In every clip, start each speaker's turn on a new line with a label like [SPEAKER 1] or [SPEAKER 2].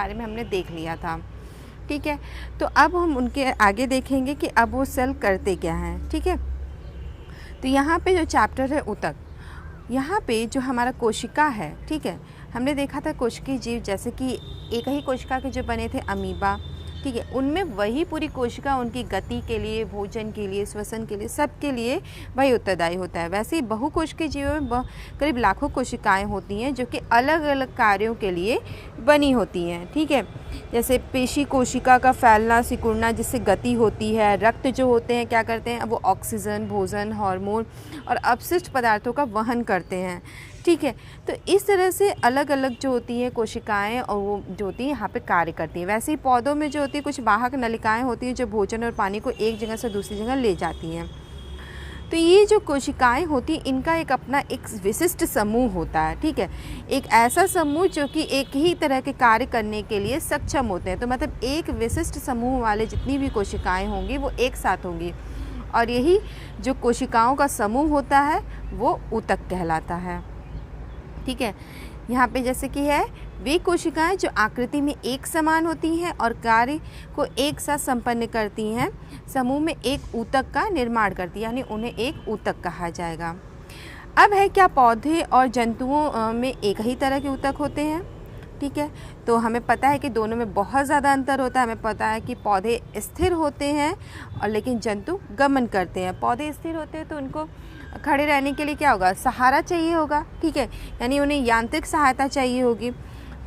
[SPEAKER 1] बारे में हमने देख लिया था। ठीक है, तो अब हम उनके आगे देखेंगे कि अब वो सेल करते क्या हैं। ठीक है, तो यहाँ पे जो चैप्टर है ऊतक, यहाँ पे जो हमारा कोशिका है, ठीक है, हमने देखा था कोशिकीय जीव जैसे कि एक ही कोशिका के जो बने थे अमीबा, ठीक है, उनमें वही पूरी कोशिका उनकी गति के लिए, भोजन के लिए, श्वसन के लिए, सब के लिए वही उत्तरदायी होता है। वैसे ही बहुकोशिकीय जीवों में करीब लाखों कोशिकाएं होती हैं जो कि अलग अलग कार्यों के लिए बनी होती हैं। ठीक है, जैसे पेशी कोशिका का फैलना सिकुड़ना जिससे गति होती है। रक्त जो होते हैं क्या करते हैं, अब वो ऑक्सीजन, भोजन, हार्मोन और अपशिष्ट पदार्थों का वहन करते हैं। ठीक है, तो इस तरह से अलग अलग जो होती हैं कोशिकाएं और वो जो होती हैं यहाँ पे कार्य करती हैं। वैसे ही पौधों में जो होती है कुछ वाहक नलिकाएं होती हैं जो भोजन और पानी को एक जगह से दूसरी जगह ले जाती हैं। तो ये जो कोशिकाएं होती हैं इनका एक अपना एक विशिष्ट समूह होता है। ठीक है, एक ऐसा समूह जो कि एक ही तरह के कार्य करने के लिए सक्षम होते हैं। तो मतलब एक विशिष्ट समूह वाले जितनी भी कोशिकाएं होंगी वो एक साथ होंगी, और यही जो कोशिकाओं का समूह होता है वो ऊतक कहलाता है। ठीक है, यहाँ पे जैसे कि है वे कोशिकाएं जो आकृति में एक समान होती हैं और कार्य को एक साथ संपन्न करती हैं, समूह में एक ऊतक का निर्माण करती है, यानी उन्हें एक ऊतक कहा जाएगा। अब है क्या पौधे और जंतुओं में एक ही तरह के ऊतक होते हैं? ठीक है, तो हमें पता है कि दोनों में बहुत ज़्यादा अंतर होता है। हमें पता है कि पौधे स्थिर होते हैं और लेकिन जंतु गमन करते हैं। पौधे स्थिर होते हैं तो उनको खड़े रहने के लिए क्या होगा, सहारा चाहिए होगा। ठीक है, यानी उन्हें यांत्रिक सहायता चाहिए होगी।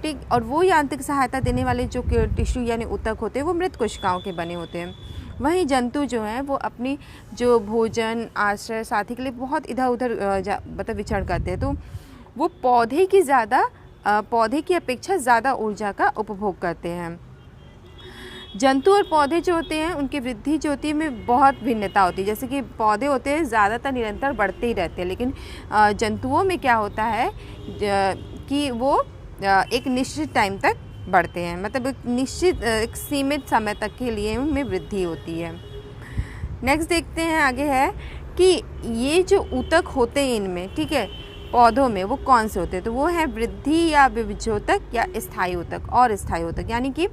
[SPEAKER 1] ठीक, और वो यांत्रिक सहायता देने वाले जो टिश्यू यानी ऊतक होते हैं वो मृत कोशिकाओं के बने होते हैं। वहीं जंतु जो हैं वो अपनी जो भोजन, आश्रय, साथी के लिए बहुत इधर उधर मतलब विचरण करते हैं। तो वो पौधे की अपेक्षा ज़्यादा ऊर्जा का उपभोग करते हैं। जंतु और पौधे जो होते हैं उनकी वृद्धि जो होती है में बहुत भिन्नता होती है। जैसे कि पौधे होते हैं ज़्यादातर निरंतर बढ़ते ही रहते हैं, लेकिन जंतुओं में क्या होता है कि वो एक निश्चित टाइम तक बढ़ते हैं, मतलब एक निश्चित एक सीमित समय तक के लिए उनमें वृद्धि होती है। नेक्स्ट देखते हैं आगे है कि ये जो ऊतक होते हैं इनमें, ठीक है, पौधों में वो कौन से होते हैं? तो वो है वृद्धि या विभजोतक या स्थायी ऊतक और स्थायी ऊतक। यानी कि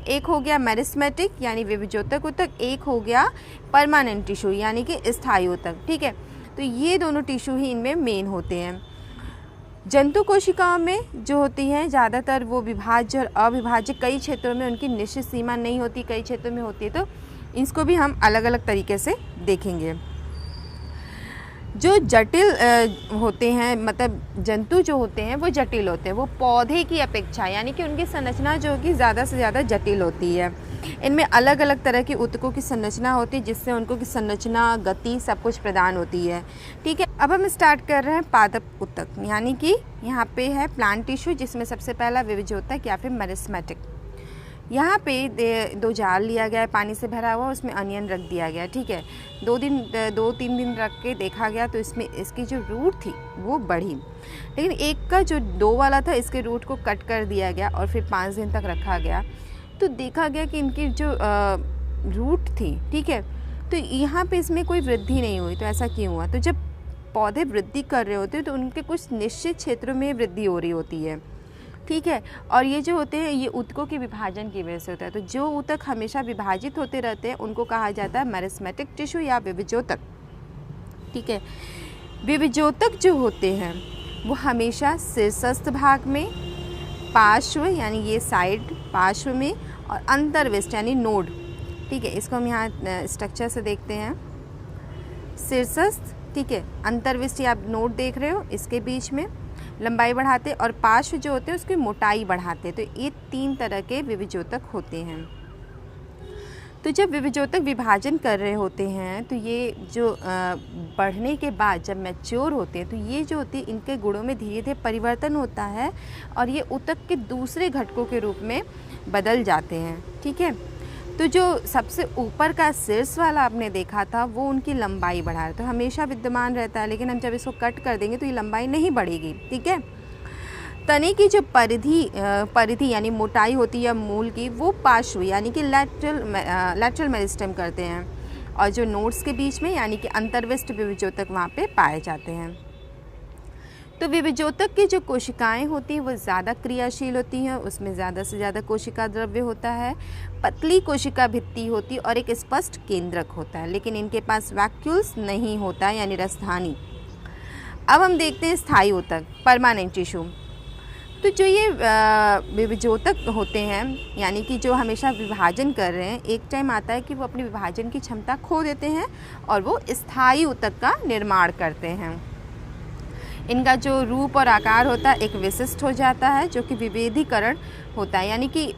[SPEAKER 1] एक हो गया मेरिस्मेटिक यानी विभजोतक ऊतक, एक हो गया परमानेंट टिश्यू यानी कि स्थायी ऊतक। ठीक है, तो ये दोनों टिश्यू ही इनमें मेन होते हैं। जंतु कोशिकाओं में जो होती हैं ज़्यादातर वो विभाज्य और अविभाज्य, कई क्षेत्रों में उनकी निश्चित सीमा नहीं होती, कई क्षेत्रों में होती है। तो इसको भी हम अलग अलग तरीके से देखेंगे। जो जटिल होते हैं, मतलब जंतु जो होते हैं वो जटिल होते हैं, वो पौधे की अपेक्षा, यानी कि उनकी संरचना जो कि ज़्यादा से ज़्यादा जटिल होती है। इनमें अलग अलग तरह के ऊतकों की संरचना होती है जिससे उनको की संरचना, गति सब कुछ प्रदान होती है। ठीक है, अब हम स्टार्ट कर रहे हैं पादप ऊतक, यानी कि यहाँ पे है प्लांट टिश्यू जिसमें सबसे पहला विभजोतक या फिर मेरिस्मेटिक। यहाँ पे 2 जार लिया गया है पानी से भरा हुआ, उसमें अनियन रख दिया गया। ठीक है, 2-3 दिन रख के देखा गया तो इसमें इसकी जो रूट थी वो बढ़ी, लेकिन एक का जो 2 वाला था इसके रूट को कट कर दिया गया और फिर 5 दिन तक रखा गया तो देखा गया कि इनकी जो रूट थी, ठीक है, तो यहाँ पे इसमें कोई वृद्धि नहीं हुई। तो ऐसा क्यों हुआ? तो जब पौधे वृद्धि कर रहे होते हैं तो उनके कुछ निश्चित क्षेत्रों में वृद्धि हो रही होती है। ठीक है, और ये जो होते हैं ये ऊतकों के विभाजन की वजह से होता है। तो जो ऊतक हमेशा विभाजित होते रहते हैं उनको कहा जाता है मेरिस्मेटिक टिश्यू या विभजोतक। ठीक है, विभजोतक जो होते हैं वो हमेशा शीर्षस्थ भाग में, पार्श्व यानी ये साइड पार्श्व में, और अंतर्विष्ट यानी नोड। ठीक है, इसको हम यहाँ स्ट्रक्चर से देखते हैं। शीर्षस्थ, ठीक है, अंतर्विष्ट आप नोड देख रहे हो, इसके बीच में लंबाई बढ़ाते और पार्श्व जो होते हैं उसकी मोटाई बढ़ाते। तो ये 3 तरह के विभजोतक होते हैं। तो जब विभजोतक विभाजन कर रहे होते हैं तो ये जो बढ़ने के बाद जब मैच्योर होते हैं तो ये जो होती है इनके गुणों में धीरे धीरे परिवर्तन होता है और ये ऊतक के दूसरे घटकों के रूप में बदल जाते हैं। ठीक है, तो जो सबसे ऊपर का शीर्ष वाला आपने देखा था वो उनकी लंबाई बढ़ा है, तो हमेशा विद्यमान रहता है, लेकिन हम जब इसको कट कर देंगे तो ये लंबाई नहीं बढ़ेगी। ठीक है, तने की जो परिधि यानी मोटाई होती है मूल की वो पार्श्व यानी कि लैटरल मेरिस्टेम करते हैं, और जो नोड्स के बीच में यानी कि अंतर्विष्ट विभजोतक वहाँ पे पाए जाते हैं। तो विभेजोतक की जो कोशिकाएं होती हैं वो ज़्यादा क्रियाशील होती हैं, उसमें ज़्यादा से ज़्यादा कोशिका द्रव्य होता है, पतली कोशिका भित्ति होती है और एक स्पष्ट केंद्रक होता है, लेकिन इनके पास वैक्यूल्स नहीं होता यानी रसधानी। अब हम देखते हैं स्थायी ऊतक, परमानेंट टिश्यू। तो जो ये विभेजोतक होते हैं यानी कि जो हमेशा विभाजन कर रहे हैं, एक टाइम आता है कि वो अपनी विभाजन की क्षमता खो देते हैं और वो स्थायी ऊतक का निर्माण करते हैं। इनका जो रूप और आकार होता है एक विशिष्ट हो जाता है, जो कि विभेदीकरण होता है, यानी कि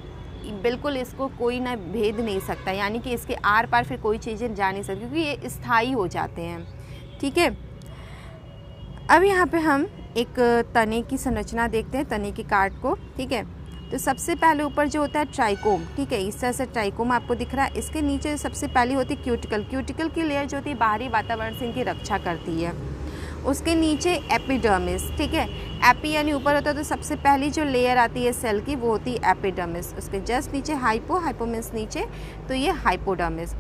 [SPEAKER 1] बिल्कुल इसको कोई ना भेद नहीं सकता, यानी कि इसके आर पार फिर कोई चीज़ें जा नहीं सकती, क्योंकि ये स्थायी हो जाते हैं। ठीक है, अब यहाँ पे हम एक तने की संरचना देखते हैं, तने की काट को। ठीक है, तो सबसे पहले ऊपर जो होता है ट्राइकोम, ठीक है, इस तरह से ट्राइकोम आपको दिख रहा है। इसके नीचे सबसे पहली होती है क्यूटिकल। क्यूटिकल की लेयर जो होती है बाहरी वातावरण से इनकी रक्षा करती है। उसके नीचे एपिडर्मिस, ठीक है, एपी यानी ऊपर होता है, तो सबसे पहली जो लेयर आती है सेल की वो होती है एपिडर्मिस। उसके जस्ट नीचे हाइपो, हाइपोमिस नीचे, तो ये हाइपोडर्मिस।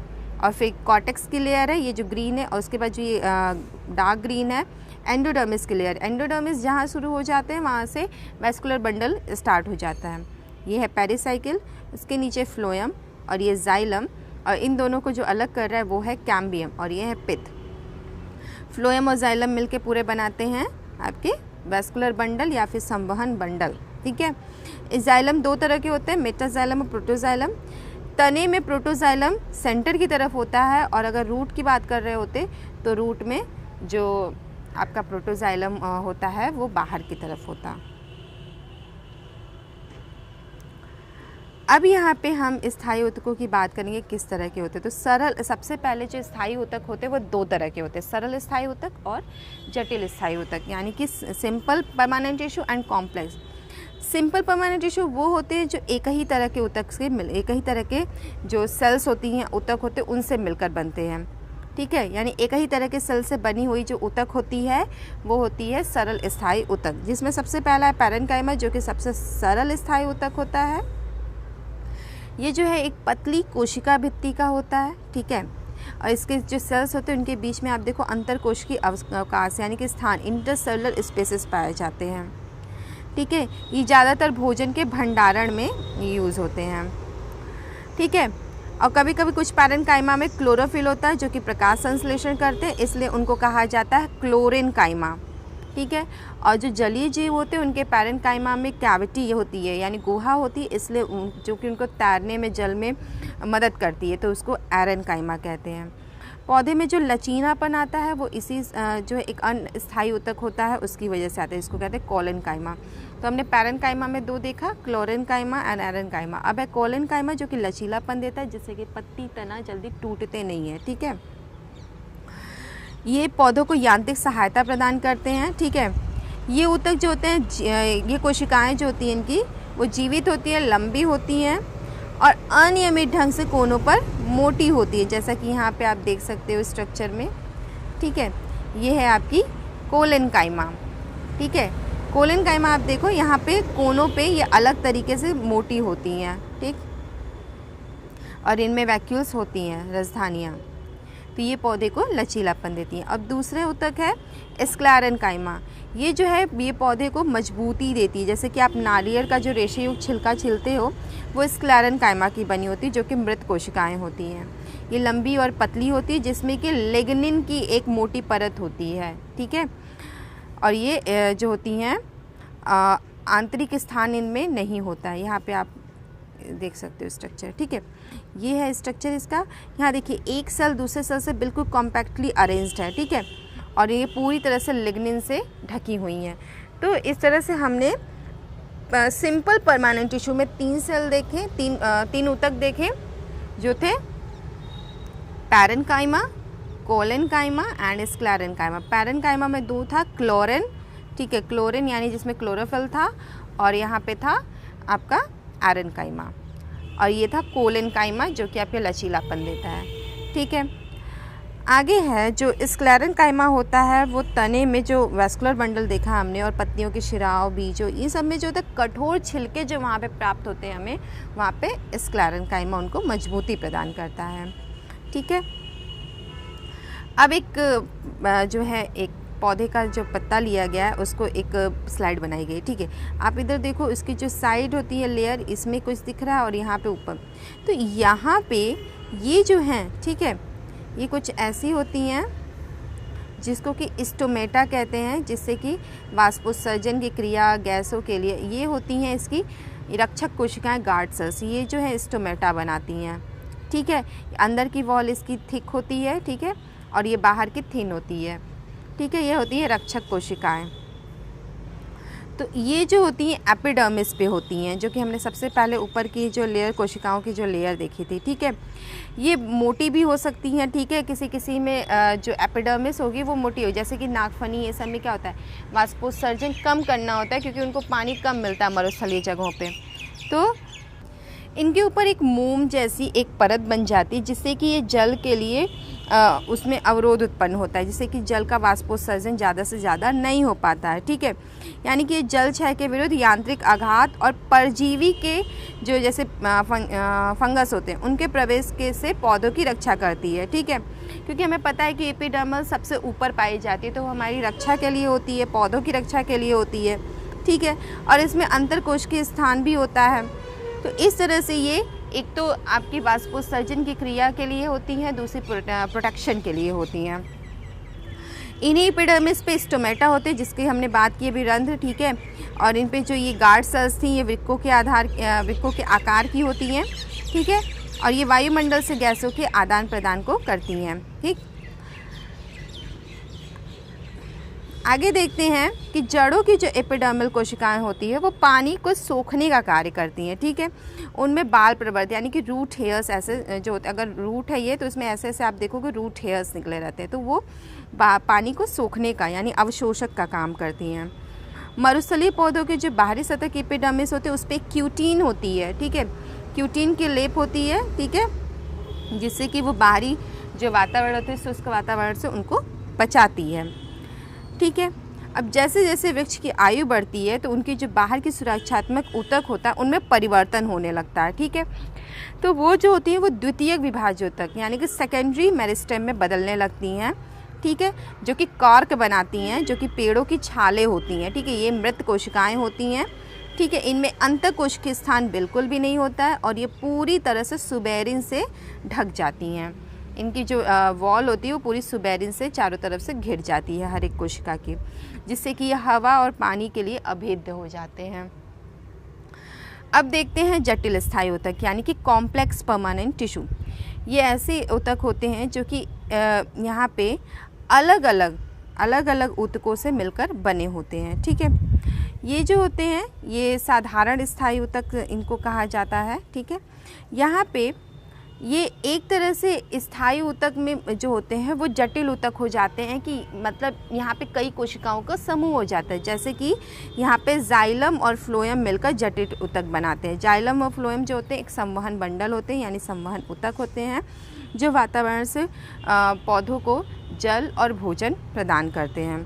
[SPEAKER 1] और फिर कॉर्टेक्स की लेयर है ये जो ग्रीन है, और उसके बाद जो ये डार्क ग्रीन है एंडोडर्मिस की लेयर। एंडोडर्मिस जहाँ शुरू हो जाते हैं वहाँ से वैस्कुलर बंडल स्टार्ट हो जाता है। ये है पेरिसाइकिल, उसके नीचे फ्लोएम और ये जाइलम, और इन दोनों को जो अलग कर रहा है वो है कैम्बियम और ये है पित्त। फ्लोएम और जाइलम मिलके पूरे बनाते हैं आपके वैस्कुलर बंडल या फिर संवहन बंडल। ठीक है, इस जाइलम दो तरह के होते हैं, मेटाजाइलम और प्रोटोजाइलम। तने में प्रोटोजाइलम सेंटर की तरफ होता है, और अगर रूट की बात कर रहे होते तो रूट में जो आपका प्रोटोजाइलम होता है वो बाहर की तरफ होता। अब यहाँ पे हम स्थायी ऊतकों की बात करेंगे किस तरह के होते हैं। तो सरल, सबसे पहले जो स्थायी ऊतक होते हैं वो दो तरह के होते हैं, सरल स्थायी ऊतक और जटिल स्थायी ऊतक, यानी कि simple permanent tissue and complex. Simple permanent tissue वो होते हैं जो एक ही तरह के ऊतक से एक ही तरह के जो सेल्स होती हैं, ऊतक होते हैं, उनसे मिलकर बनते हैं। ठीक है, यानी एक ही तरह के सेल से बनी हुई जो ऊतक होती है वो होती है सरल स्थायी ऊतक, जिसमें सबसे पहला है पैरेन्काइमा जो कि सबसे सरल स्थायी ऊतक होता है। ये जो है एक पतली कोशिका भित्ति का होता है। ठीक है, और इसके जो सेल्स होते हैं उनके बीच में आप देखो अंतर कोशिकीय अवकाश यानी कि स्थान, इंटरसेलुलर स्पेसेस पाए जाते हैं। ठीक है, ये ज़्यादातर भोजन के भंडारण में यूज़ होते हैं। ठीक है, और कभी कभी कुछ पैरेन्काइमा में क्लोरोफिल होता है जो कि प्रकाश संश्लेषण करते हैं, इसलिए उनको कहा जाता है क्लोरेन्काइमा। ठीक है, और जो जलीय जीव होते हैं उनके पैरेन्काइमा में कैविटी होती है यानी गुहा होती है, इसलिए जो कि उनको तैरने में जल में मदद करती है, तो उसको एरेन्काइमा कहते हैं। पौधे में जो लचीलापन आता है वो इसी जो एक अस्थायी ऊतक होता है उसकी वजह से आता है, इसको कहते हैं कोलेनकाइमा। तो हमने पैरेन्काइमा में दो देखा, क्लोरेन्काइमा एंड एरेन्काइमा। अब है कोलेनकाइमा जो कि लचीलापन देता है जिससे कि पत्ती तना जल्दी टूटते नहीं है। ठीक है, ये पौधों को यांत्रिक सहायता प्रदान करते हैं। ठीक है, ये ऊतक जो होते हैं, ये कोशिकाएं जो होती हैं इनकी वो जीवित होती हैं, लंबी होती हैं और अनियमित ढंग से कोनों पर मोटी होती है, जैसा कि यहाँ पे आप देख सकते हो स्ट्रक्चर में। ठीक है, ये है आपकी कोलेनकाइमा। ठीक है, कोलेनकाइमा आप देखो यहाँ पे कोनों पे ये अलग तरीके से मोटी होती हैं। ठीक, और इनमें वैक्यूल्स होती हैं, राजधानियाँ, तो ये पौधे को लचीलापन देती हैं। अब दूसरे ऊतक है स्क्लेरेन्काइमा। ये जो है ये पौधे को मजबूती देती है, जैसे कि आप नारियल का जो रेशेयुक्त छिलका छिलते हो वो स्क्लेरेन्काइमा की बनी होती है जो कि मृत कोशिकाएं होती हैं। ये लंबी और पतली होती है जिसमें कि लिग्निन की एक मोटी परत होती है। ठीक है, और ये जो होती हैं आंतरिक स्थान इनमें नहीं होता है। यहाँ पे आप देख सकते हो स्ट्रक्चर। ठीक है, ये है स्ट्रक्चर इसका। यहाँ देखिए एक सेल दूसरे सेल से बिल्कुल कॉम्पैक्टली अरेंज्ड है। ठीक है, और ये पूरी तरह से लिग्निन से ढकी हुई हैं। तो इस तरह से हमने सिंपल परमानेंट टिश्यू में तीन सेल देखे, तीन ऊतक देखे जो थे parenchyma, collenchyma and sclerenchyma. Parenchyma में दो था, क्लोरेन, ठीक है, क्लोरेन यानी जिसमें क्लोरोफिल था, और यहाँ पे था आपका एरेन्काइमा, और ये था कोलेनकाइमा जो कि आपके लचीलापन देता है। ठीक है, आगे है जो स्क्लेरेन्काइमा होता है वो तने में जो वैस्कुलर बंडल देखा हमने और पत्तियों के शिराओं, बीजों, ये सब में जो होता है कठोर छिलके जो वहाँ पे प्राप्त होते हैं हमें, वहाँ पे स्क्लेरेन्काइमा उनको मजबूती प्रदान करता है। ठीक है, अब एक जो है एक पौधे का जो पत्ता लिया गया है उसको एक स्लाइड बनाई गई, ठीक है। आप इधर देखो, इसकी जो साइड होती है लेयर, इसमें कुछ दिख रहा है और यहाँ पे ऊपर, तो यहाँ पे ये जो हैं, ठीक है, ये कुछ ऐसी होती हैं जिसको कि स्टोमेटा कहते हैं, जिससे कि वाष्पोत्सर्जन की क्रिया गैसों के लिए ये होती हैं इसकी रक्षक कोशिकाएं, गार्ड सेल्स, ये जो है स्टोमेटा बनाती हैं, ठीक है। अंदर की वॉल इसकी थिक होती है, ठीक है, और ये बाहर की थिन होती है, ठीक है। ये होती है रक्षक कोशिकाएं। तो ये जो होती हैं एपिडर्मिस पे होती हैं, जो कि हमने सबसे पहले ऊपर की जो लेयर, कोशिकाओं की जो लेयर देखी थी, ठीक है। ये मोटी भी हो सकती हैं, ठीक है, किसी किसी में जो एपिडर्मिस होगी वो मोटी हो, जैसे कि नागफनी, ये सब में क्या होता है, वाष्पोत्सर्जन कम करना होता है क्योंकि उनको पानी कम मिलता है मरुस्थलीय जगहों पे, तो इनके ऊपर एक मोम जैसी एक परत बन जाती है, जिससे कि ये जल के लिए उसमें अवरोध उत्पन्न होता है, जिससे कि जल का वाष्पोत्सर्जन ज़्यादा से ज़्यादा नहीं हो पाता है, ठीक है। यानी कि जल क्षय के विरुद्ध यांत्रिक आघात और परजीवी के जो जैसे फंगस होते हैं उनके प्रवेश के से पौधों की रक्षा करती है, ठीक है। क्योंकि हमें पता है कि एपिडर्मल सबसे ऊपर पाई जाती है, तो हमारी रक्षा के लिए होती है, पौधों की रक्षा के लिए होती है, ठीक है। और इसमें अंतरकोशिकीय स्थान भी होता है। तो इस तरह से ये एक तो आपकी वाष्पोत्सर्जन की क्रिया के लिए होती हैं, दूसरी प्रोटेक्शन के लिए होती हैं। इन्हीं एपिडर्मिस पे स्टोमेटा होते हैं, जिसकी हमने बात की अभी, रंध्र, ठीक है। और इन पे जो ये गार्ड सेल्स थी, ये वृक्कों के आकार की होती हैं, ठीक है। और ये वायुमंडल से गैसों के आदान प्रदान को करती हैं, ठीक। आगे देखते हैं कि जड़ों की जो एपिडर्मल कोशिकाएं होती है वो पानी को सोखने का कार्य करती हैं, ठीक है। उनमें बाल प्रवर्त यानी कि रूट हेयर्स ऐसे जो होते हैं, अगर रूट है ये तो इसमें ऐसे ऐसे आप देखोगे रूट हेयर्स निकले रहते हैं, तो वो पानी को सोखने का यानी अवशोषक का काम करती हैं। मरुस्थलीय पौधों के जो बाहरी सतह की एपिडर्मिस होते हैं उस पर क्यूटीन होती है, ठीक है, क्यूटीन की लेप होती है, ठीक है, जिससे कि वो बाहरी जो वातावरण होते हैं शुष्क वातावरण से उनको बचाती है, ठीक है। अब जैसे जैसे वृक्ष की आयु बढ़ती है तो उनकी जो बाहर की सुरक्षात्मक ऊतक होता है उनमें परिवर्तन होने लगता है, ठीक है। तो वो जो होती हैं वो द्वितीयक विभाज्योतक यानी कि सेकेंडरी मेरिस्टेम में बदलने लगती हैं, ठीक है, जो कि कॉर्क बनाती हैं, जो कि पेड़ों की छालें होती हैं, ठीक है। ये मृत कोशिकाएं होती हैं, ठीक है। इनमें अंतःकोशिकीय स्थान बिल्कुल भी नहीं होता है और ये पूरी तरह से सुबेरिन से ढक जाती हैं। इनकी जो वॉल होती है वो पूरी सुबेरिन से चारों तरफ से घिर जाती है हर एक कोशिका की, जिससे कि ये हवा और पानी के लिए अभेद्य हो जाते हैं। अब देखते हैं जटिल स्थायी ऊतक यानी कि कॉम्प्लेक्स परमानेंट टिश्यू। ये ऐसे ऊतक होते हैं जो कि यहाँ पे अलग अलग ऊतकों से मिलकर बने होते हैं, ठीक है। ये जो होते हैं ये साधारण स्थायी ऊतक इनको कहा जाता है, ठीक है। यहाँ पे ये एक तरह से स्थायी ऊतक में जो होते हैं वो जटिल ऊतक हो जाते हैं, कि मतलब यहाँ पे कई कोशिकाओं का समूह हो जाता है, जैसे कि यहाँ पे जाइलम और फ्लोएम मिलकर जटिल ऊतक बनाते हैं। जाइलम और फ्लोएम जो होते हैं एक संवहन बंडल होते हैं यानी संवहन ऊतक होते हैं, जो वातावरण से पौधों को जल और भोजन प्रदान करते हैं।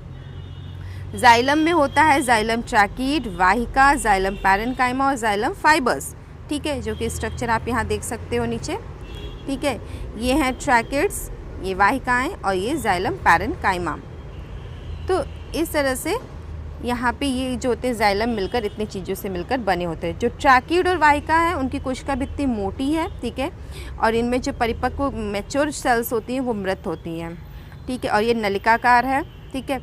[SPEAKER 1] जाइलम में होता है जाइलम ट्रैकीड, वाहिका, जाइलम पैरेन्काइमा और जाइलम फाइबर्स, ठीक है, जो कि स्ट्रक्चर आप यहाँ देख सकते हो नीचे, ठीक है। ये हैं ट्रैकिड्स, ये वाहिकाएं और ये जाइलम पैरेन्काइमा। तो इस तरह से यहाँ पे ये जो होते हैं जाइलम मिलकर इतनी चीज़ों से मिलकर बने होते हैं। जो ट्रैकिड और वाहिका है उनकी कोशिका भित्ति मोटी है, ठीक है, और इनमें जो परिपक्व मैच्योर सेल्स होती हैं वो मृत होती हैं, ठीक है, और ये नलिकाकार है, ठीक है।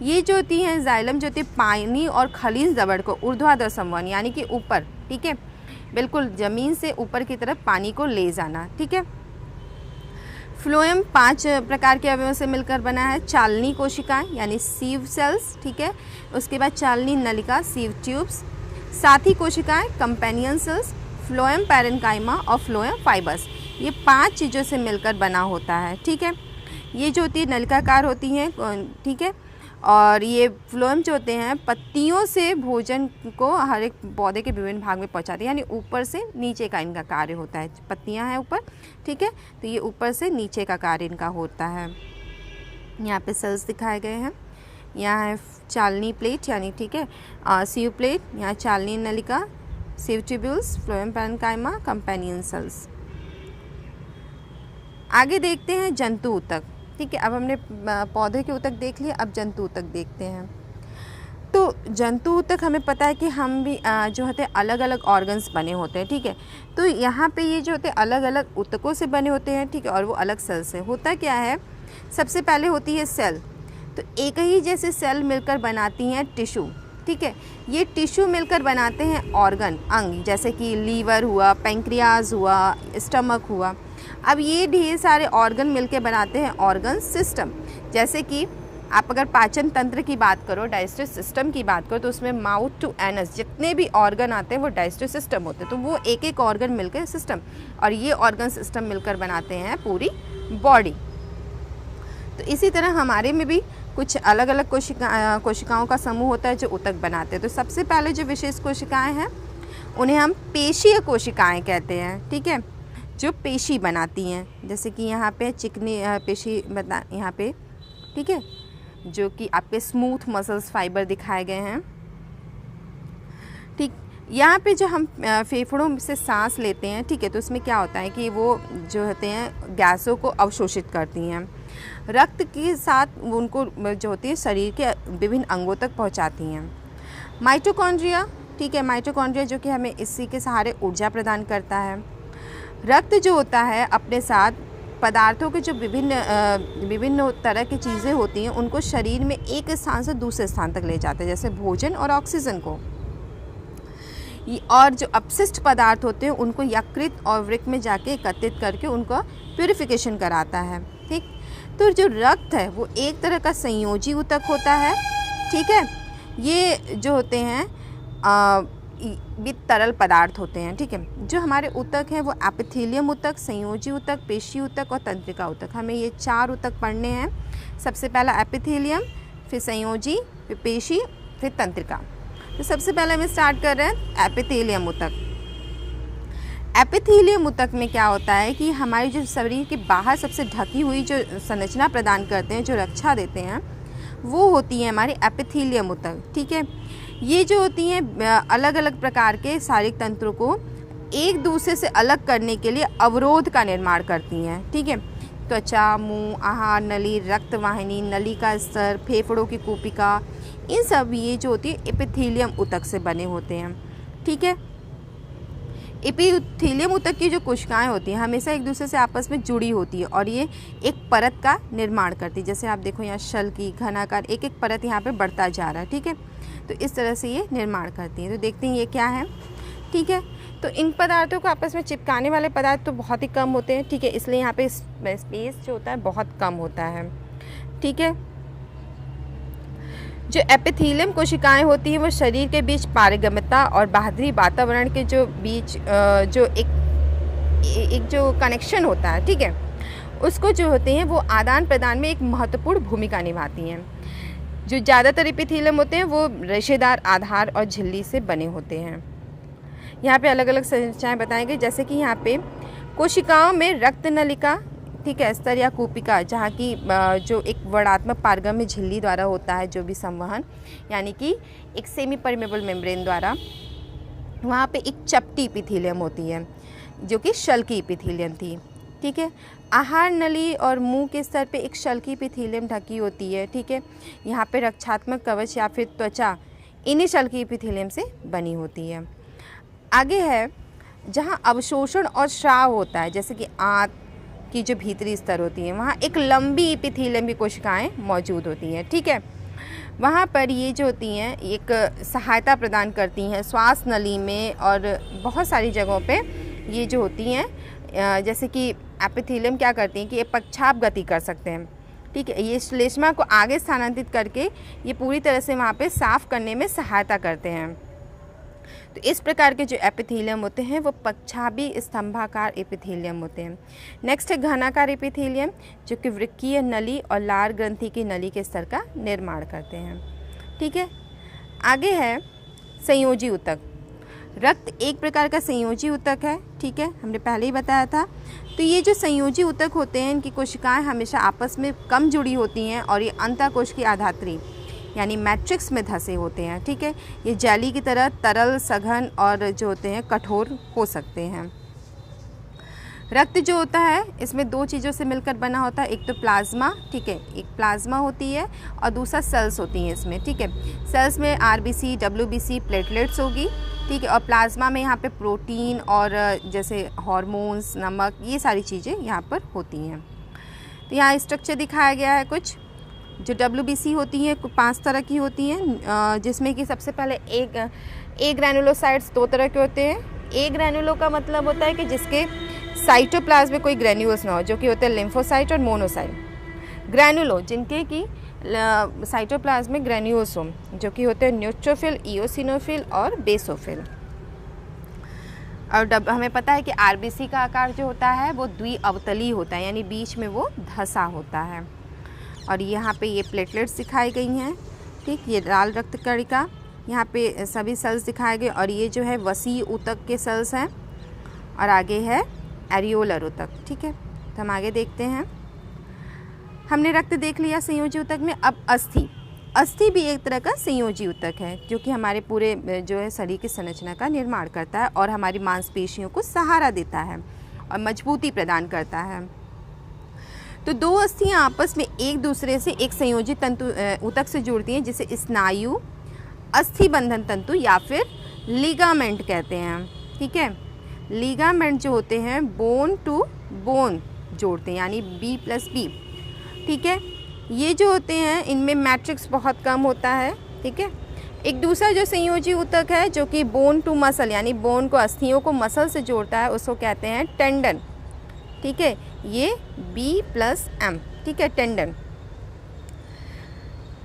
[SPEAKER 1] ये जो होती हैं जाइलम जो होती है पानी और खनिज जबड़ को ऊर्ध्वाधर संवहन यानी कि ऊपर, ठीक है, बिल्कुल ज़मीन से ऊपर की तरफ पानी को ले जाना, ठीक है। फ्लोएम 5 प्रकार के अवयवों से मिलकर बना है। चालनी कोशिकाएं यानी सीव सेल्स, ठीक है, उसके बाद चालनी नलिका सीव ट्यूब्स, साथी कोशिकाएं कंपेनियन सेल्स, फ्लोएम पैरेन्काइमा और फ्लोएम फाइबर्स, ये 5 चीज़ों से मिलकर बना होता है, ठीक है। ये जो होती है नलिकाकार होती हैं, ठीक है, और ये फ्लोएम जो होते हैं पत्तियों से भोजन को हर एक पौधे के विभिन्न भाग में पहुंचाते हैं, यानी ऊपर से नीचे का इनका कार्य होता है। पत्तियां हैं ऊपर, ठीक है, तो ये ऊपर से नीचे का कार्य इनका होता है। यहाँ पे सेल्स दिखाए गए हैं, यहाँ है चालनी प्लेट यानी, ठीक है, सीव प्लेट, यहाँ चालनी नलिका, sieve tubules, phloem parenchyma, companion cells. आगे देखते हैं जंतु ऊतक, ठीक है, अब हमने पौधे के ऊतक देख लिए, अब जंतु ऊतक देखते हैं। तो जंतु ऊतक हमें पता है कि हम भी जो होते हैं अलग अलग ऑर्गन्स बने होते हैं, ठीक है। तो यहाँ पे ये जो होते हैं अलग अलग ऊतकों से बने होते हैं, ठीक है, और वो अलग सेल से। होता क्या है, सबसे पहले होती है सेल। तो एक ही जैसे सेल मिलकर बनाती हैं टिश्यू, ठीक है। ये टिश्यू मिलकर बनाते हैं ऑर्गन, अंग, जैसे कि लीवर हुआ, पैंक्रियाज हुआ, स्टमक हुआ। अब ये ढेर सारे ऑर्गन मिलकर बनाते हैं ऑर्गन सिस्टम। जैसे कि आप अगर पाचन तंत्र की बात करो, डाइजेस्टिव सिस्टम की बात करो, तो उसमें माउथ टू एनस जितने भी ऑर्गन आते हैं वो डाइजेस्टिव सिस्टम होते हैं। तो वो एक एक ऑर्गन मिलकर सिस्टम, और ये ऑर्गन सिस्टम मिलकर बनाते हैं पूरी बॉडी। तो इसी तरह हमारे में भी कुछ अलग अलग कोशिकाओं का समूह होता है जो ऊतक बनाते हैं। तो सबसे पहले जो विशेष कोशिकाएं हैं उन्हें हम पेशीय कोशिकाएं कहते हैं, ठीक है, जो पेशी बनाती हैं। जैसे कि यहाँ पे चिकनी पेशी बना, यहाँ पे, ठीक है, जो कि आपके स्मूथ मसल्स फाइबर दिखाए गए हैं, ठीक। यहाँ पे जो हम फेफड़ों से सांस लेते हैं, ठीक है, तो उसमें क्या होता है कि वो जो होते हैं गैसों को अवशोषित करती हैं, रक्त के साथ उनको जो होती है शरीर के विभिन्न अंगों तक पहुँचाती हैं। माइटोकॉन्ड्रिया, ठीक है, माइटोकॉन्ड्रिया जो कि हमें इसी के सहारे ऊर्जा प्रदान करता है। रक्त जो होता है अपने साथ पदार्थों के जो विभिन्न तरह की चीज़ें होती हैं उनको शरीर में एक स्थान से दूसरे स्थान तक ले जाते हैं, जैसे भोजन और ऑक्सीजन को। और जो अपशिष्ट पदार्थ होते हैं उनको यकृत और वृक्क में जाके एकत्रित करके उनका प्यूरिफिकेशन कराता है, ठीक। तो जो रक्त है वो एक तरह का संयोजी ऊतक होता है, ठीक है। ये जो होते हैं भी तरल पदार्थ होते हैं, ठीक है। जो हमारे ऊतक हैं वो एपिथेलियम ऊतक, संयोजी ऊतक, पेशी ऊतक और तंत्रिका ऊतक। हमें ये 4 ऊतक पढ़ने हैं। सबसे पहला एपिथेलियम, फिर संयोजी, फिर पेशी, फिर तंत्रिका। तो सबसे पहले हम स्टार्ट कर रहे हैं एपिथेलियम ऊतक। एपिथेलियम ऊतक में क्या होता है कि हमारी जो शरीर के बाहर सबसे ढकी हुई जो संरचना प्रदान करते हैं, जो रक्षा देते हैं, वो होती है हमारी एपिथेलियम ऊतक, ठीक है। ये जो होती हैं अलग अलग प्रकार के शारीरिक तंत्रों को एक दूसरे से अलग करने के लिए अवरोध का निर्माण करती हैं, ठीक है। त्वचा, मुंह, आहार नली, रक्त वाहिनी, नली का स्तर, फेफड़ों की कूपिका, इन सब ये जो होती है एपिथेलियम ऊतक से बने होते हैं, ठीक है। एपिथेलियम ऊतक की जो कोशिकाएं होती हैं हमेशा एक दूसरे से आपस में जुड़ी होती है और ये एक परत का निर्माण करती है। जैसे आप देखो यहाँ शल की घनाकार एक एक परत यहाँ पे बढ़ता जा रहा है, ठीक है। तो इस तरह से ये निर्माण करती हैं। तो देखते हैं ये क्या है, ठीक है। तो इन पदार्थों को आपस में चिपकाने वाले पदार्थ तो बहुत ही कम होते हैं, ठीक है, इसलिए यहाँ पे स्पेस जो होता है बहुत कम होता है, ठीक है। जो एपिथेलियम कोशिकाएं होती हैं वो शरीर के बीच पारगम्यता और बाहरी वातावरण के जो बीच जो एक जो कनेक्शन होता है, ठीक है, उसको जो होते हैं वो आदान प्रदान में एक महत्वपूर्ण भूमिका निभाती हैं। जो ज़्यादातर एपिथेलियम होते हैं वो रेशेदार आधार और झिल्ली से बने होते हैं। यहाँ पे अलग अलग संरचनाएं बताई गई, जैसे कि यहाँ पे कोशिकाओं में रक्त नलिका, ठीक है, स्तर या कूपिका, जहाँ की जो एक वर्णात्मक पारगम्य झिल्ली द्वारा होता है जो भी संवहन, यानी कि एक सेमी परमेबल मेम्ब्रेन द्वारा, वहाँ पे एक चपटी एपिथेलियम होती है जो कि शल की एपिथेलियम थी, ठीक है। आहार नली और मुंह के स्तर पे एक शल की एपिथेलियम ढकी होती है, ठीक है। यहाँ पे रक्षात्मक कवच या फिर त्वचा इन्हीं शल की एपिथेलियम से बनी होती है। आगे है जहाँ अवशोषण और स्राव होता है, जैसे कि आंत की जो भीतरी स्तर होती है वहाँ एक लंबी एपिथेलियम की कोशिकाएं मौजूद होती हैं, ठीक है। वहाँ पर ये जो होती हैं एक सहायता प्रदान करती हैं श्वास नली में और बहुत सारी जगहों पे ये जो होती हैं, जैसे कि एपिथेलियम क्या करती हैं कि ये पक्षाप गति कर सकते हैं, ठीक है। ये श्लेष्मा को आगे स्थानांतरित करके ये पूरी तरह से वहाँ पे साफ करने में सहायता करते हैं। तो इस प्रकार के जो एपिथेलियम होते हैं वो पक्षाभी स्तंभाकार एपिथेलियम होते हैं। नेक्स्ट है घनाकार एपिथेलियम, जो कि वृक्कीय नली और लार ग्रंथि की नली के स्तर का निर्माण करते हैं, ठीक है। आगे है संयोजी ऊतक। रक्त एक प्रकार का संयोजी ऊतक है, ठीक है, हमने पहले ही बताया था। तो ये जो संयोजी ऊतक होते हैं इनकी कोशिकाएं हमेशा आपस में कम जुड़ी होती हैं और ये अंतःकोश की आधात्री यानी मैट्रिक्स में धंसे होते हैं, ठीक है। ये जेली की तरह तरल, सघन और जो होते हैं कठोर हो सकते हैं। रक्त जो होता है इसमें दो चीज़ों से मिलकर बना होता है, एक तो प्लाज्मा, ठीक है, एक प्लाज्मा होती है और दूसरा सेल्स होती हैं इसमें, ठीक है। सेल्स में आरबीसी, डब्ल्यूबीसी, प्लेटलेट्स होगी, ठीक है, और प्लाज्मा में यहाँ पे प्रोटीन और जैसे हार्मोन्स, नमक, ये सारी चीज़ें यहाँ पर होती हैं। तो यहाँ स्ट्रक्चर दिखाया गया है कुछ। जो डब्ल्यूबीसी होती हैं 5 तरह की होती हैं, जिसमें कि सबसे पहले ए ग्रैनुलोसाइट्स 2 तरह के होते हैं। ए ग्रैनुलो का मतलब होता है कि जिसके साइटोप्लाज्म में कोई ग्रैन्यूल्स ना हो, जो कि होते हैं लिम्फोसाइट और मोनोसाइट। ग्रैनुलो जिनके कि साइटोप्लाज्म में ग्रैन्यूल्स हो, जो कि होते हैं न्यूट्रोफिल, इओसिनोफिल और बेसोफिल। और हमें पता है कि आरबीसी का आकार जो होता है वो द्विअवतलीय होता है, यानी बीच में वो धंसा होता है। और यहाँ पे ये प्लेटलेट्स दिखाई गई हैं, ठीक, ये लाल रक्त कणिका, यहाँ पे सभी सेल्स दिखाए गए। और ये जो है वसी ऊतक के सेल्स हैं और आगे है एरियोलर ऊतक, ठीक है। तो हम आगे देखते हैं। हमने रक्त देख लिया संयोजी ऊतक में। अब अस्थि भी एक तरह का संयोजी ऊतक है, जो कि हमारे पूरे जो है शरीर की संरचना का निर्माण करता है और हमारी मांसपेशियों को सहारा देता है और मजबूती प्रदान करता है। तो दो अस्थियां आपस में एक दूसरे से एक संयोजी तंतु ऊतक से जुड़ती हैं, जिसे स्नायु, अस्थि बंधन तंतु या फिर लिगामेंट कहते हैं, ठीक है। लिगामेंट जो होते हैं बोन टू बोन जोड़ते हैं, यानी B+B, ठीक है। ये जो होते हैं इनमें मैट्रिक्स बहुत कम होता है, ठीक है। एक दूसरा जो संयोजी ऊतक है जो कि बोन टू मसल, यानी बोन को, अस्थियों को मसल से जोड़ता है, उसको कहते हैं टेंडन, ठीक है। ये B+M, ठीक है, टेंडन।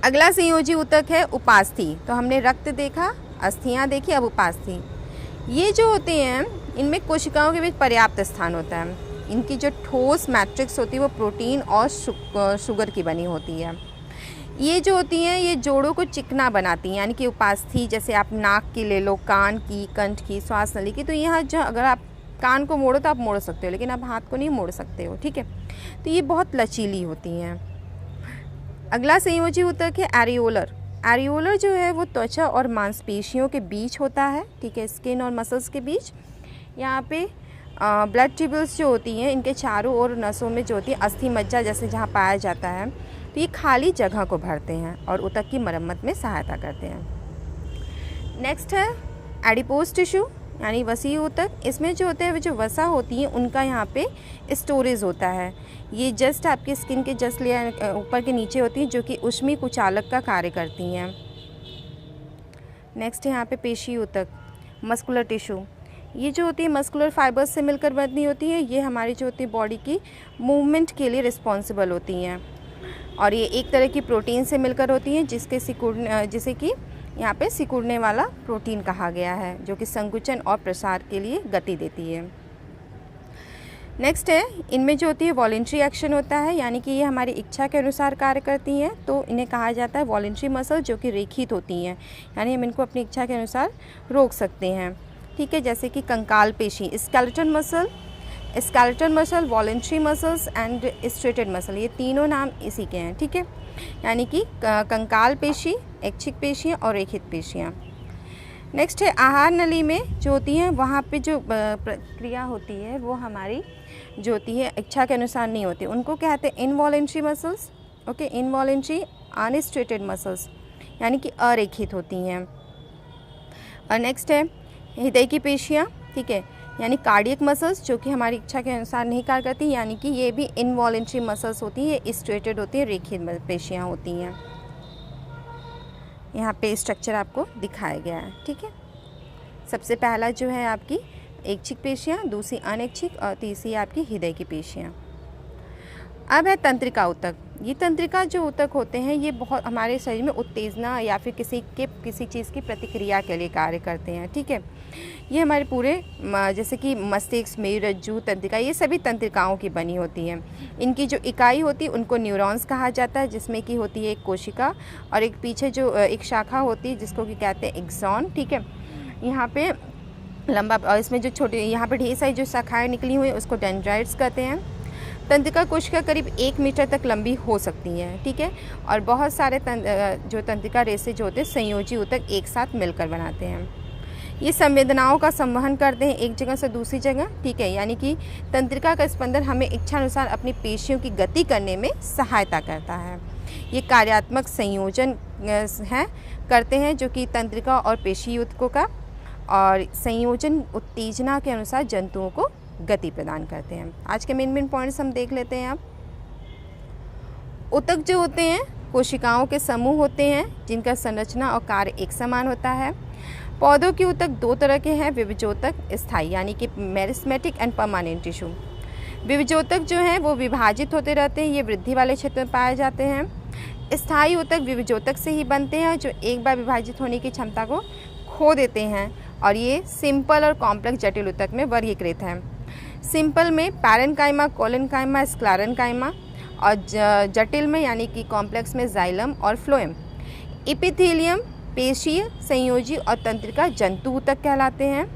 [SPEAKER 1] अगला संयोजी ऊतक है उपास्थि। तो हमने रक्त देखा, अस्थियां देखी, अब उपास्थि। ये जो होते हैं इनमें कोशिकाओं के बीच पर्याप्त स्थान होता है। इनकी जो ठोस मैट्रिक्स होती है वो प्रोटीन और शुगर की बनी होती है। ये जो होती हैं ये जोड़ों को चिकना बनाती हैं, यानी कि उपास्थि, जैसे आप नाक की ले लो, कान की, कंठ की, श्वास नली की। तो यहाँ जो अगर आप कान को मोड़ो तो आप मोड़ सकते हो, लेकिन आप हाथ को नहीं मोड़ सकते हो, ठीक है। तो ये बहुत लचीली होती हैं। अगला संयोजी ऊतक है एरियोलर। एरियोलर जो है वो त्वचा और मांसपेशियों के बीच होता है, ठीक है, स्किन और मसल्स के बीच। यहाँ पे ब्लड ट्यूब्यूल्स जो होती हैं इनके चारों ओर नसों में जो होती है अस्थि मज्जा जैसे जहाँ पाया जाता है, तो ये खाली जगह को भरते हैं और ऊतक की मरम्मत में सहायता करते हैं। नेक्स्ट है एडिपोज टिश्यू, यानी वसी ऊतक। इसमें जो होते हैं वो जो वसा होती हैं उनका यहाँ पे स्टोरेज होता है। ये जस्ट आपके स्किन के जस्ट लेयर ऊपर के नीचे होती हैं, जो कि ऊष्मी कुचालक का कार्य करती हैं। नेक्स्ट है यहाँ पे पेशी ऊतक, मस्कुलर टिश्यू। ये जो होती है मस्कुलर फाइबर्स से मिलकर बनी होती है। ये हमारी जो होती है बॉडी की मूवमेंट के लिए रिस्पॉन्सिबल होती हैं और ये एक तरह की प्रोटीन से मिलकर होती हैं, जिसे कि यहाँ पे सिकुड़ने वाला प्रोटीन कहा गया है, जो कि संकुचन और प्रसार के लिए गति देती है। नेक्स्ट है, इनमें जो होती है वॉलेंट्री एक्शन होता है, यानी कि ये हमारी इच्छा के अनुसार कार्य करती हैं, तो इन्हें कहा जाता है वॉलेंट्री मसल, जो कि रेखित होती हैं, यानी हम इनको अपनी इच्छा के अनुसार रोक सकते हैं, ठीक है। जैसे कि कंकाल पेशी, skeleton muscle, voluntary muscles and striated muscle, ये तीनों नाम इसी के हैं, ठीक है। यानी कि कंकाल पेशी, ऐच्छिक पेशियाँ और रेखित पेशियाँ। नेक्स्ट है आहार नली में जो होती हैं वहाँ पे जो प्रक्रिया होती है वो हमारी जो होती है इच्छा के अनुसार नहीं होती, उनको कहते हैं involuntary muscles, okay, involuntary unstriated muscles, यानी कि अरेखित होती हैं। और नेक्स्ट है हृदय की पेशियाँ, ठीक है, यानी कार्डियक मसल्स, जो कि हमारी इच्छा के अनुसार नहीं कार्य करती, यानी कि ये भी इनवॉलेंट्री मसल्स होती हैं, ये स्ट्रेटेड होती है, रेखित पेशियाँ होती हैं। यहाँ पे स्ट्रक्चर आपको दिखाया गया है, ठीक है। सबसे पहला जो है आपकी ऐच्छिक पेशियाँ, दूसरी अनैच्छिक और तीसरी आपकी हृदय की पेशियाँ। अब है तंत्रिका ऊतक। ये तंत्रिका जो ऊतक होते हैं ये बहुत हमारे शरीर में उत्तेजना या फिर किसी चीज़ की प्रतिक्रिया के लिए कार्य करते हैं, ठीक है। ये हमारे पूरे जैसे कि मस्तिष्क, मेरुरज्जु, तंत्रिका, ये सभी तंत्रिकाओं की बनी होती हैं। इनकी जो इकाई होती है उनको न्यूरॉन्स कहा जाता है, जिसमें कि होती है एक कोशिका और एक पीछे जो एक शाखा होती है जिसको कि कहते हैं एक्सॉन, ठीक है। यहाँ पे लंबा और इसमें जो छोटे यहाँ पे ढेर सारी जो शाखाएँ निकली हुई हैं उसको डेंड्राइट्स कहते हैं। तंत्रिका कोशिका करीब 1 मीटर तक लंबी हो सकती हैं, ठीक है। और बहुत सारे जो तंत्रिका रेशे जो होते हैं संयोजी ऊतक एक साथ मिलकर बनाते हैं। ये संवेदनाओं का संवहन करते हैं एक जगह से दूसरी जगह, ठीक है। यानी कि तंत्रिका का स्पंदन हमें इच्छानुसार अपनी पेशियों की गति करने में सहायता करता है। ये कार्यात्मक संयोजन है करते हैं जो कि तंत्रिका और पेशी ऊतकों का, और संयोजन उत्तेजना के अनुसार जंतुओं को गति प्रदान करते हैं। आज के मेन पॉइंट्स हम देख लेते हैं। अब ऊतक जो होते हैं कोशिकाओं के समूह होते हैं जिनका संरचना और कार्य एक समान होता है। पौधों के ऊतक दो तरह के हैं, विविजोतक, स्थायी यानी कि मेरिस्मेटिक एंड परमानेंट टिश्यू। विविजोतक जो हैं वो विभाजित होते रहते हैं, ये वृद्धि वाले क्षेत्र में पाए जाते हैं। स्थायी ऊतक विविजोतक से ही बनते हैं जो एक बार विभाजित होने की क्षमता को खो देते हैं, और ये सिंपल और कॉम्प्लेक्स जटिल ऊतक में वर्गीकृत हैं। सिंपल में पैरेन्काइमा, कोलेनकाइमा, स्क्लेरेन्काइमा, और जटिल में यानी कि कॉम्प्लेक्स में जाइलम और फ्लोएम। एपिथेलियम पेशीय, संयोजी और तंत्रिका जंतु ऊतक कहलाते हैं,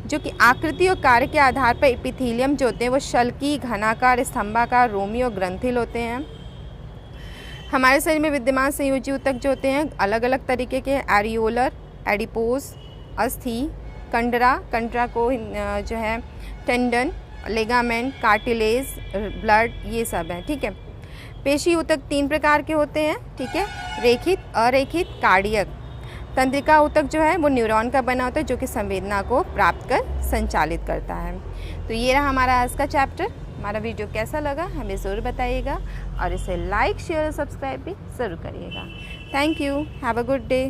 [SPEAKER 1] जो कि आकृति और कार्य के आधार पर एपिथेलियम जो होते हैं वो शल्की, घनाकार, स्तंभाकार, रोमी और ग्रंथिल होते हैं। हमारे शरीर में विद्यमान संयोजी ऊतक जो होते हैं अलग अलग तरीके के, एरियोलर, एडिपोज, अस्थि, कंडरा, कंडरा को जो है टेंडन, लेगामेंट, कार्टिलेज, ब्लड, ये सब है, ठीक है। पेशी ऊतक 3 प्रकार के होते हैं, ठीक है, रेखित, अरेखित, कार्डियक। तंत्रिका ऊतक जो है वो न्यूरॉन का बना होता है जो कि संवेदना को प्राप्त कर संचालित करता है। तो ये रहा हमारा आज का चैप्टर। हमारा वीडियो कैसा लगा हमें ज़रूर बताइएगा, और इसे लाइक, शेयर और सब्सक्राइब भी ज़रूर करिएगा। Thank you, have a good day.